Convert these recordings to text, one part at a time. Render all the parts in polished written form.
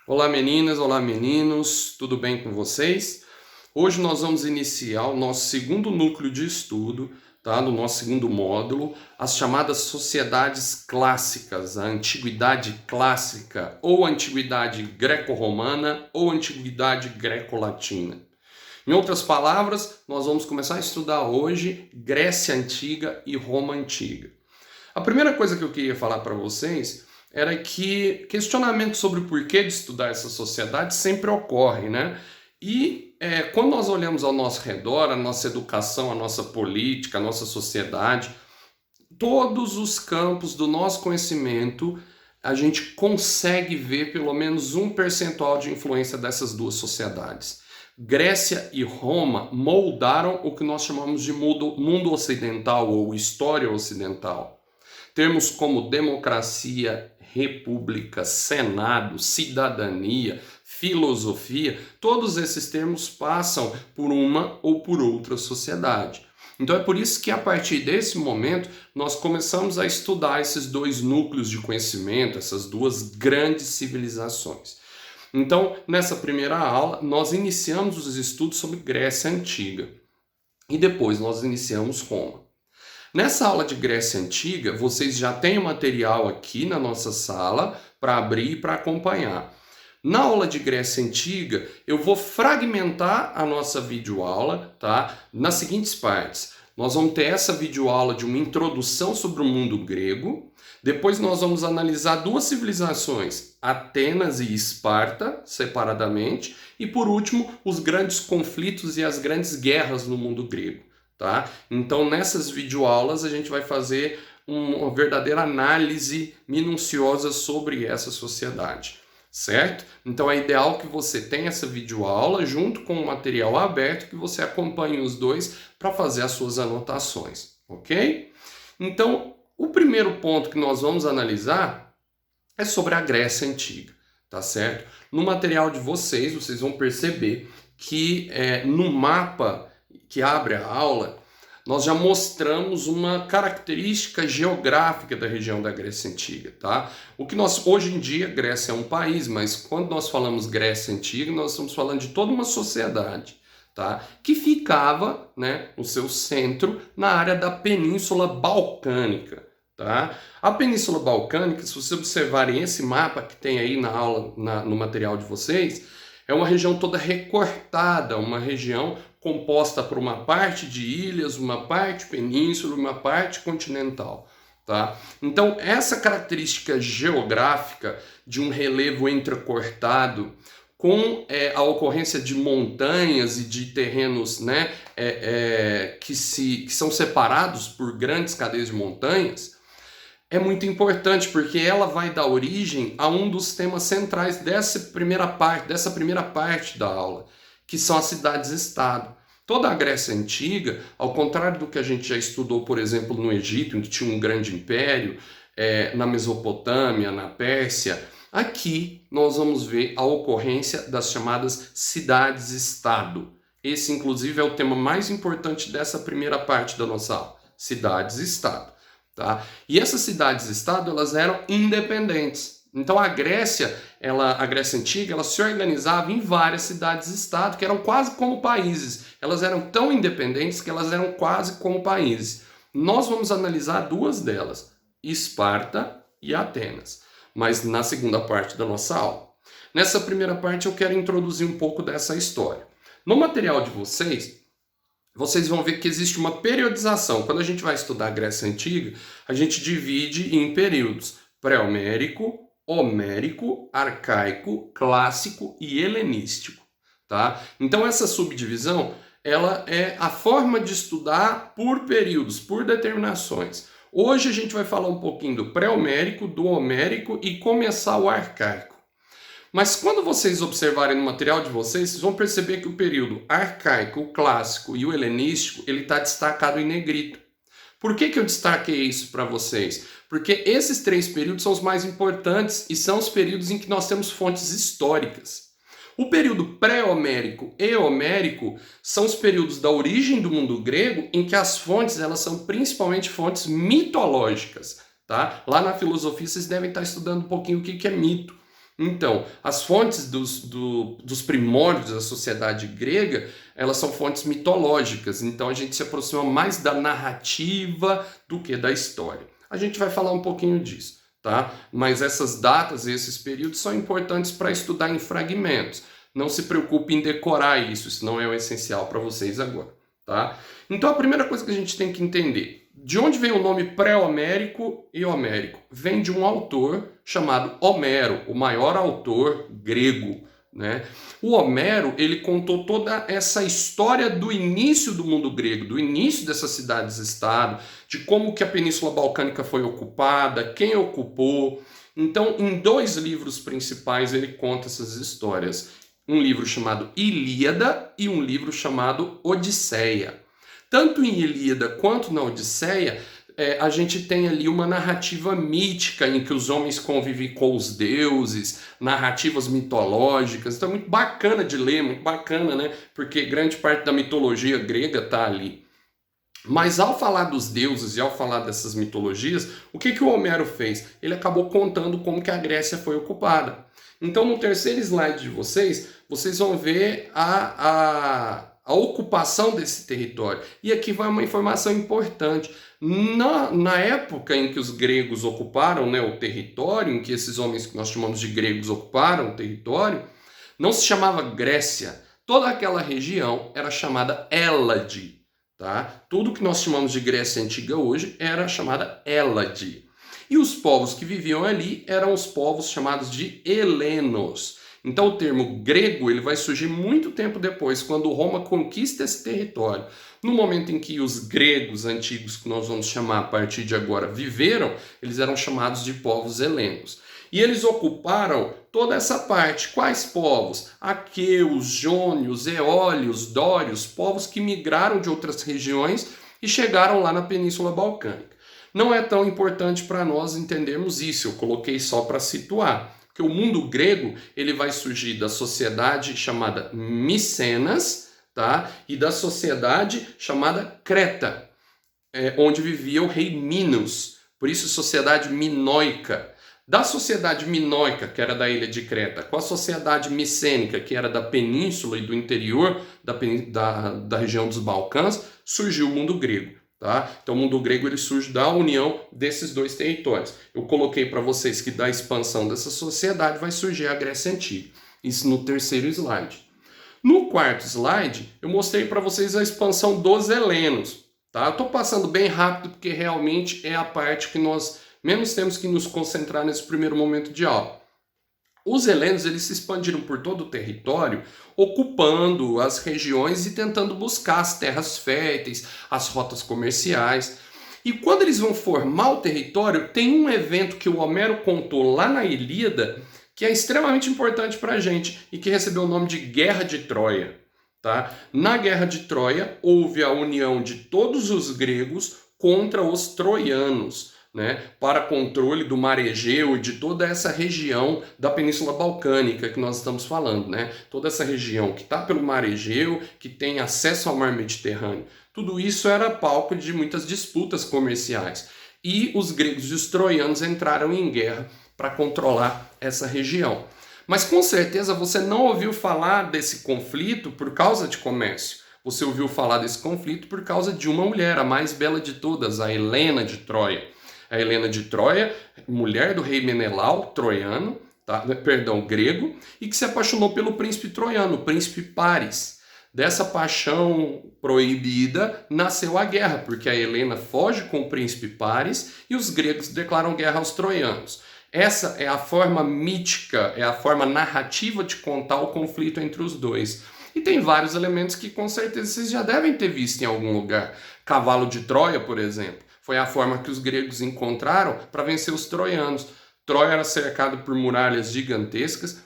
Olá meninas, olá meninos, tudo bem com vocês? Hoje nós vamos iniciar o nosso segundo núcleo de estudo, tá? Do nosso segundo módulo, as chamadas sociedades clássicas, a antiguidade clássica, ou antiguidade greco-romana, ou antiguidade greco-latina. Em outras palavras, nós vamos começar a estudar hoje Grécia Antiga e Roma Antiga. A primeira coisa que eu queria falar para vocês era que questionamento sobre o porquê de estudar essa sociedade sempre ocorre, né? E quando nós olhamos ao nosso redor, a nossa educação, a nossa política, a nossa sociedade, todos os campos do nosso conhecimento, a gente consegue ver pelo menos um percentual de influência dessas duas sociedades. Grécia e Roma moldaram o que nós chamamos de mundo ocidental ou história ocidental. Termos como democracia, república, senado, cidadania, filosofia, todos esses termos passam por uma ou por outra sociedade. Então é por isso que a partir desse momento nós começamos a estudar esses dois núcleos de conhecimento, essas duas grandes civilizações. Então, nessa primeira aula, nós iniciamos os estudos sobre Grécia Antiga e depois nós iniciamos Roma. Nessa aula de Grécia Antiga, vocês já têm o material aqui na nossa sala para abrir e para acompanhar. Na aula de Grécia Antiga, eu vou fragmentar a nossa videoaula, tá? Nas seguintes partes. Nós vamos ter essa videoaula de uma introdução sobre o mundo grego. Depois nós vamos analisar duas civilizações, Atenas e Esparta, separadamente. E por último, os grandes conflitos e as grandes guerras no mundo grego. Tá? Então, nessas videoaulas, a gente vai fazer uma verdadeira análise minuciosa sobre essa sociedade, certo? Então, é ideal que você tenha essa videoaula junto com o material aberto, que você acompanhe os dois para fazer as suas anotações, ok? Então, o primeiro ponto que nós vamos analisar é sobre a Grécia Antiga, tá certo? No material de vocês vão perceber que no mapa que abre a aula, nós já mostramos uma característica geográfica da região da Grécia Antiga, tá? O que nós, hoje em dia, Grécia é um país, mas quando nós falamos Grécia Antiga, nós estamos falando de toda uma sociedade, tá? Que ficava, né, no seu centro, na área da Península Balcânica, tá? A Península Balcânica, se vocês observarem esse mapa que tem aí na aula, no material de vocês, é uma região toda recortada, uma região composta por uma parte de ilhas, uma parte península, uma parte continental. Tá? Então, essa característica geográfica de um relevo entrecortado, com a ocorrência de montanhas e de terrenos, né, que são separados por grandes cadeias de montanhas, é muito importante porque ela vai dar origem a um dos temas centrais dessa primeira parte da aula, que são as cidades-estado. Toda a Grécia Antiga, ao contrário do que a gente já estudou, por exemplo, no Egito, em que tinha um grande império, na Mesopotâmia, na Pérsia, aqui nós vamos ver a ocorrência das chamadas cidades-estado. Esse, inclusive, é o tema mais importante dessa primeira parte da nossa aula, cidades-estado. Tá? E essas cidades-estado, elas eram independentes. Então a Grécia Antiga, ela se organizava em várias cidades-estado que eram quase como países. Elas eram tão independentes que elas eram quase como países. Nós vamos analisar duas delas, Esparta e Atenas, mas na segunda parte da nossa aula. Nessa primeira parte eu quero introduzir um pouco dessa história. No material de vocês vão ver que existe uma periodização. Quando a gente vai estudar a Grécia Antiga, a gente divide em períodos pré-homérico, homérico, arcaico, clássico e helenístico. Tá? Então essa subdivisão, ela é a forma de estudar por períodos, por determinações. Hoje a gente vai falar um pouquinho do pré-homérico, do homérico e começar o arcaico. Mas quando vocês observarem no material de vocês vão perceber que o período arcaico, o clássico e o helenístico, ele está destacado em negrito. Por que eu destaquei isso para vocês? Porque esses três períodos são os mais importantes e são os períodos em que nós temos fontes históricas. O período pré-homérico e homérico são os períodos da origem do mundo grego em que as fontes elas são principalmente fontes mitológicas. Tá? Lá na filosofia vocês devem estar estudando um pouquinho o que é mito. Então, as fontes dos primórdios da sociedade grega, elas são fontes mitológicas, então a gente se aproxima mais da narrativa do que da história. A gente vai falar um pouquinho disso, tá? Mas essas datas e esses períodos são importantes para estudar em fragmentos. Não se preocupe em decorar isso não é o essencial para vocês agora, tá? Então a primeira coisa que a gente tem que entender, de onde vem o nome pré-homérico e homérico? Vem de um autor chamado Homero, o maior autor grego, né? O Homero, ele contou toda essa história do início do mundo grego, do início dessas cidades-estado, de como que a Península Balcânica foi ocupada, quem ocupou. Então, em 2 livros principais ele conta essas histórias. Um livro chamado Ilíada e um livro chamado Odisseia. Tanto em Ilíada quanto na Odisseia, a gente tem ali uma narrativa mítica em que os homens convivem com os deuses, narrativas mitológicas. Então é muito bacana de ler, muito bacana, né? Porque grande parte da mitologia grega está ali. Mas ao falar dos deuses e ao falar dessas mitologias, o que o Homero fez? Ele acabou contando como que a Grécia foi ocupada. Então no terceiro slide de vocês vão ver a ocupação desse território. E aqui vai uma informação importante. Na época em que os gregos ocuparam, né, o território, em que esses homens que nós chamamos de gregos ocuparam o território, não se chamava Grécia. Toda aquela região era chamada Hélade. Tá? Tudo que nós chamamos de Grécia Antiga hoje era chamada Hélade. E os povos que viviam ali eram os povos chamados de helenos. Então o termo grego ele vai surgir muito tempo depois, quando Roma conquista esse território. No momento em que os gregos antigos, que nós vamos chamar a partir de agora, viveram, eles eram chamados de povos helenos. E eles ocuparam toda essa parte. Quais povos? Aqueus, jônios, eólios, dórios, povos que migraram de outras regiões e chegaram lá na Península Balcânica. Não é tão importante para nós entendermos isso, eu coloquei só para situar. Porque o mundo grego ele vai surgir da sociedade chamada Micenas, tá? E da sociedade chamada Creta, onde vivia o rei Minos. Por isso, sociedade minoica. Da sociedade minoica, que era da ilha de Creta, com a sociedade micênica, que era da península e do interior da região dos Balcãs, surgiu o mundo grego. Tá? Então o mundo grego ele surge da união desses 2 territórios. Eu coloquei para vocês que da expansão dessa sociedade vai surgir a Grécia Antiga. Isso no terceiro slide. No quarto slide, eu mostrei para vocês a expansão dos helenos. Tá? Eu estou passando bem rápido porque realmente é a parte que nós menos temos que nos concentrar nesse primeiro momento de aula. Os helenos eles se expandiram por todo o território, ocupando as regiões e tentando buscar as terras férteis, as rotas comerciais. E quando eles vão formar o território, tem um evento que o Homero contou lá na Ilíada, que é extremamente importante para a gente e que recebeu o nome de Guerra de Troia. Tá? Na Guerra de Troia, houve a união de todos os gregos contra os troianos. Né, para controle do mar Egeu e de toda essa região da Península Balcânica que nós estamos falando, né? Toda essa região que está pelo mar Egeu, que tem acesso ao mar Mediterrâneo. Tudo isso era palco de muitas disputas comerciais. E os gregos e os troianos entraram em guerra para controlar essa região. Mas com certeza você não ouviu falar desse conflito por causa de comércio. Você ouviu falar desse conflito por causa de uma mulher, a mais bela de todas, a Helena de Troia. A Helena de Troia, mulher do rei Menelau, troiano, grego, e que se apaixonou pelo príncipe troiano, o príncipe Paris. Dessa paixão proibida nasceu a guerra, porque a Helena foge com o príncipe Paris e os gregos declaram guerra aos troianos. Essa é a forma mítica, é a forma narrativa de contar o conflito entre os dois. E tem vários elementos que com certeza vocês já devem ter visto em algum lugar. Cavalo de Troia, por exemplo. Foi a forma que os gregos encontraram para vencer os troianos. Troia era cercado por muralhas gigantescas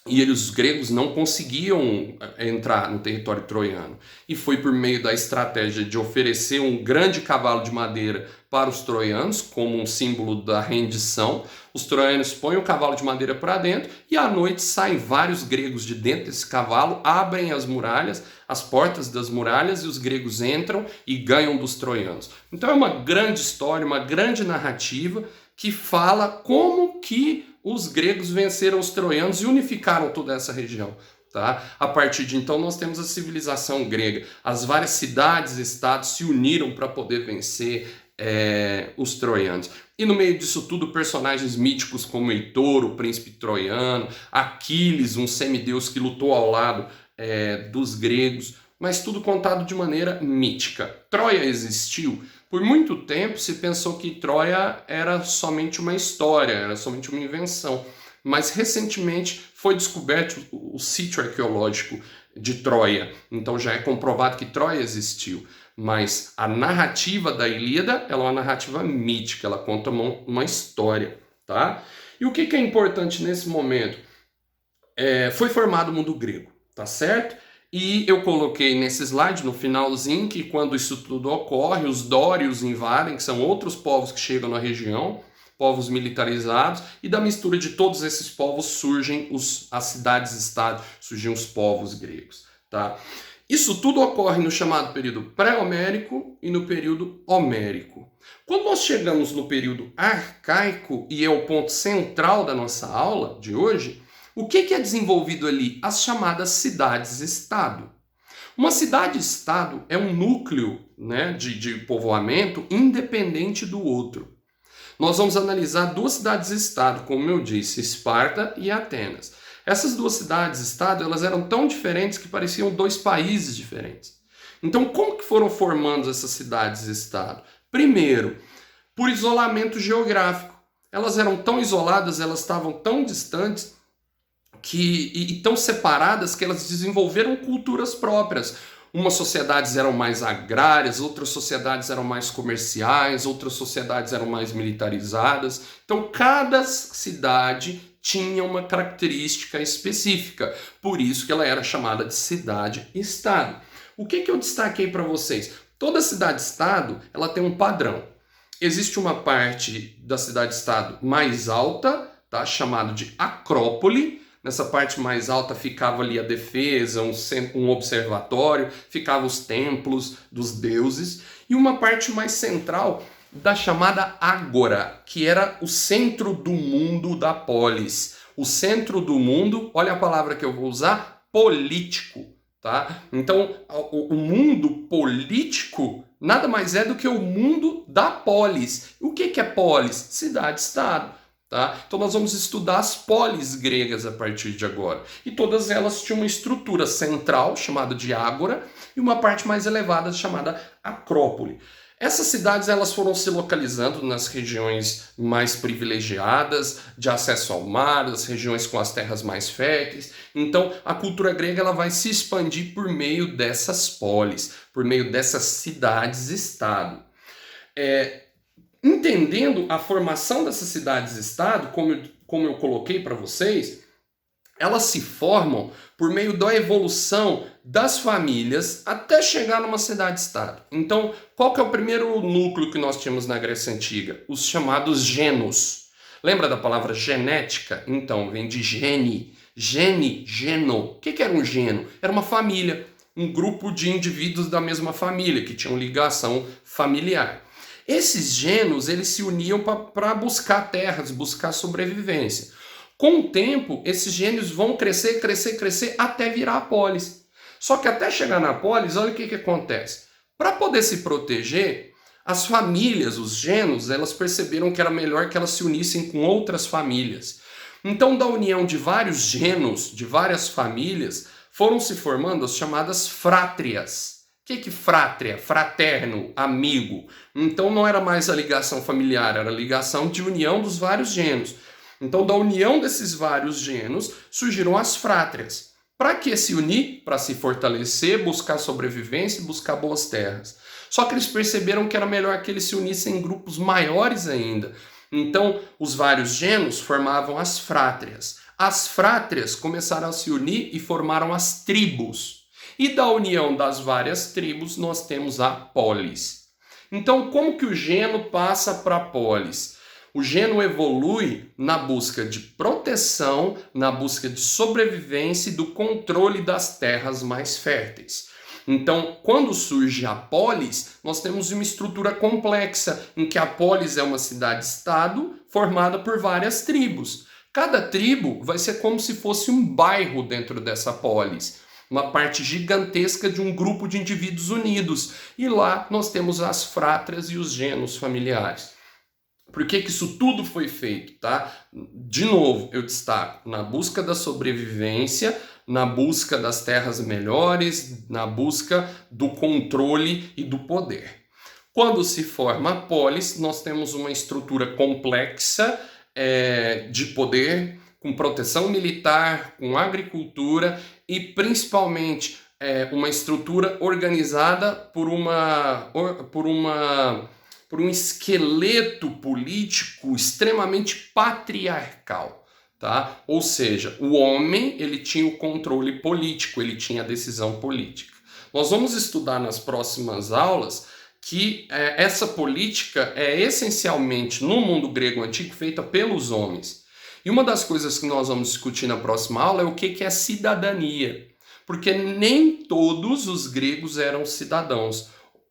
e os gregos não conseguiam entrar no território troiano. E foi por meio da estratégia de oferecer um grande cavalo de madeira para os troianos, como um símbolo da rendição. Os troianos põem o cavalo de madeira para dentro e à noite saem vários gregos de dentro desse cavalo, abrem as muralhas, as portas das muralhas e os gregos entram e ganham dos troianos. Então é uma grande história, uma grande narrativa que fala como que os gregos venceram os troianos e unificaram toda essa região. Tá? A partir de então nós temos a civilização grega. As várias cidades e estados se uniram para poder vencer os troianos. E no meio disso tudo, personagens míticos como Heitor, o príncipe troiano, Aquiles, um semideus que lutou ao lado dos gregos, mas tudo contado de maneira mítica. Troia existiu? Por muito tempo se pensou que Troia era somente uma história, era somente uma invenção. Mas recentemente foi descoberto o sítio arqueológico de Troia. Então já é comprovado que Troia existiu. Mas a narrativa da Ilíada ela é uma narrativa mítica, ela conta uma história. Tá? E o que é importante nesse momento? Foi formado o mundo grego, tá certo? E eu coloquei nesse slide, no finalzinho, que quando isso tudo ocorre, os dórios invadem, que são outros povos que chegam na região, povos militarizados, e da mistura de todos esses povos surgem as cidades-estado, surgem os povos gregos. Tá? Isso tudo ocorre no chamado período pré-homérico e no período homérico. Quando nós chegamos no período arcaico, e é o ponto central da nossa aula de hoje, o que é desenvolvido ali? As chamadas cidades-estado. Uma cidade-estado é um núcleo, né, de povoamento independente do outro. Nós vamos analisar duas cidades-estado, como eu disse, Esparta e Atenas. Essas duas cidades-estado, elas eram tão diferentes que pareciam dois países diferentes. Então, como que foram formando essas cidades-estado? Primeiro, por isolamento geográfico. Elas eram tão isoladas, elas estavam tão distantes e tão separadas que elas desenvolveram culturas próprias. Umas sociedades eram mais agrárias, outras sociedades eram mais comerciais, outras sociedades eram mais militarizadas. Então, cada cidade tinha uma característica específica. Por isso que ela era chamada de cidade-estado. O que eu destaquei para vocês? Toda cidade-estado ela tem um padrão. Existe uma parte da cidade-estado mais alta, tá? Chamado de acrópole. Nessa parte mais alta ficava ali a defesa, um observatório, ficavam os templos dos deuses. E uma parte mais central da chamada ágora, que era o centro do mundo da polis. O centro do mundo, olha a palavra que eu vou usar, político. Tá? Então, o mundo político nada mais é do que o mundo da polis. O que é polis? Cidade-estado. Tá? Então nós vamos estudar as polis gregas a partir de agora. E todas elas tinham uma estrutura central, chamada de ágora, e uma parte mais elevada, chamada acrópole. Essas cidades elas foram se localizando nas regiões mais privilegiadas, de acesso ao mar, as regiões com as terras mais férteis. Então a cultura grega ela vai se expandir por meio dessas polis, por meio dessas cidades-estado. Entendendo a formação dessas cidades-estado, como eu coloquei para vocês, elas se formam por meio da evolução das famílias até chegar numa cidade-estado. Então, qual que é o primeiro núcleo que nós tínhamos na Grécia Antiga? Os chamados genos. Lembra da palavra genética? Então, vem de gene. Gene, geno. O que era um geno? Era uma família, um grupo de indivíduos da mesma família, que tinham ligação familiar. Esses genos eles se uniam para buscar terras, buscar sobrevivência. Com o tempo, esses genos vão crescer até virar a polis. Só que até chegar na polis, olha o que acontece. Para poder se proteger, as famílias, os genos, elas perceberam que era melhor que elas se unissem com outras famílias. Então, da união de vários genos, de várias famílias, foram se formando as chamadas frátrias. O que frátria? Fraterno, amigo. Então não era mais a ligação familiar, era a ligação de união dos vários genos. Então da união desses vários genos surgiram as frátrias. Para que se unir? Para se fortalecer, buscar sobrevivência e buscar boas terras. Só que eles perceberam que era melhor que eles se unissem em grupos maiores ainda. Então os vários genos formavam as frátrias. As frátrias começaram a se unir e formaram as tribos. E da união das várias tribos nós temos a polis. Então como que o geno passa para a polis? O geno evolui na busca de proteção, na busca de sobrevivência e do controle das terras mais férteis. Então, quando surge a polis, nós temos uma estrutura complexa, em que a polis é uma cidade-estado formada por várias tribos. Cada tribo vai ser como se fosse um bairro dentro dessa polis, uma parte gigantesca de um grupo de indivíduos unidos. E lá nós temos as frátrias e os gênos familiares. Por que isso tudo foi feito, tá? De novo, eu destaco na busca da sobrevivência, na busca das terras melhores, na busca do controle e do poder. Quando se forma a polis, nós temos uma estrutura complexa de poder, com proteção militar, com agricultura e principalmente uma estrutura organizada por um esqueleto político extremamente patriarcal, tá? Ou seja, o homem ele tinha o controle político, ele tinha a decisão política. Nós vamos estudar nas próximas aulas que essa política é essencialmente, no mundo grego antigo, feita pelos homens. E uma das coisas que nós vamos discutir na próxima aula é o que é cidadania. Porque nem todos os gregos eram cidadãos.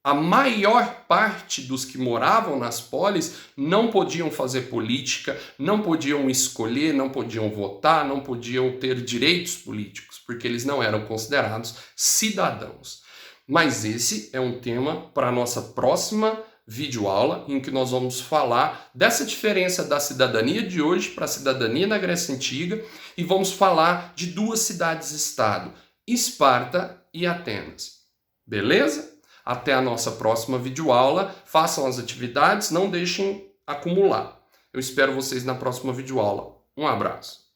A maior parte dos que moravam nas polis não podiam fazer política, não podiam escolher, não podiam votar, não podiam ter direitos políticos, porque eles não eram considerados cidadãos. Mas esse é um tema para a nossa próxima videoaula, em que nós vamos falar dessa diferença da cidadania de hoje para a cidadania na Grécia Antiga e vamos falar de duas cidades-estado, Esparta e Atenas. Beleza? Até a nossa próxima videoaula. Façam as atividades, não deixem acumular. Eu espero vocês na próxima videoaula. Um abraço.